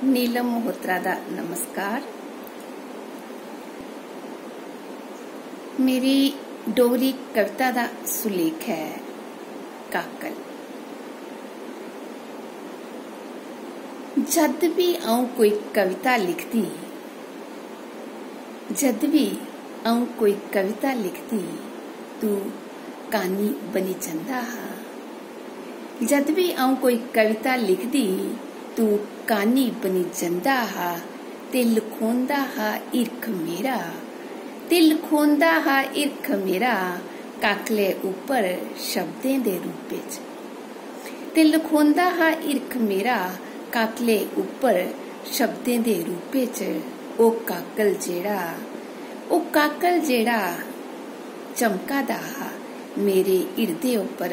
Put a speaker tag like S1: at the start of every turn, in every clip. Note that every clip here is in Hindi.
S1: नीलम मल्होत्रा दा नमस्कार। मेरी डोगरी कविता दा सुलेख है काकल। जद भी आऊं कोई कविता लिखती, जद भी आऊं कोई कविता लिखती, तू कानी बनी चंदा हा। जद भी आऊं कोई कविता लिखदी, तू कानी बनी जंदा हा। ते लखोंदा हा इरख मेरा, ते लखोंदा हा इरख मेरा, काकले उपर शब्दें दे रूप विच। ते लखोंदा हा इरख मेरा, काकले उपर शब्दें दे रूप विच। ओ काकल जेड़ा चमका दा हा मेरे हिरदे उपर।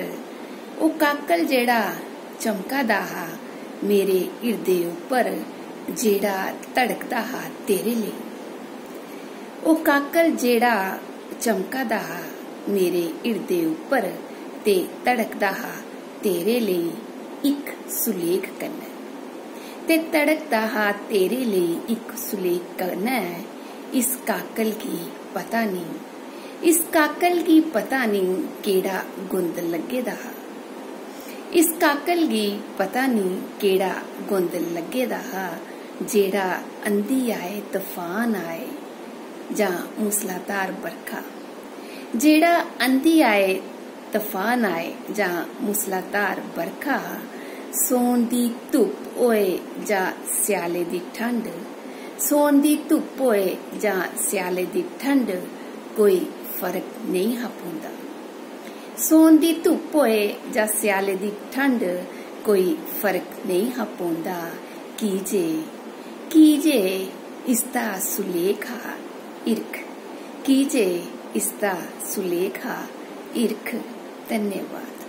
S1: ओ काकल जेड़ा चमका दा हा मेरे हिरदे उपर, जेड़ा धड़कदा हा तेरे लिए। ओ काकल जेड़ा चमका दा हा मेरे हिरदे उपर, ते धड़कदा हा तेरे लिए इक सुलेख कन्नै। ते धड़कदा हा तेरे लिए इक सुलेख कन्नै। इस काकल की पता नहीं, इस काकल की पता नहीं केड़ा गुंद लगे दा हा। इस काकल गी पता नहीं केड़ा गुंद लगे दा हा, जेड़ा अंधी आए तूफान आए जां मूसलाधार बरखा। जेड़ा अंधी आए तूफान आए जां मूसलाधार बरखा, सोन दी धुप होए जां स्याले दी ठंड। सोन दी धुप होए जां स्याले दी ठंड, कोई फर्क नहीं हा पौंदा। सोन दी धुप होए जां स्याले दी ठंड, कोई फर्क नहीं हा पौंदा। कीजे इसदा सुलेख हा इरख, कीजे इसदा सुलेख हा इरख। धन्यवाद।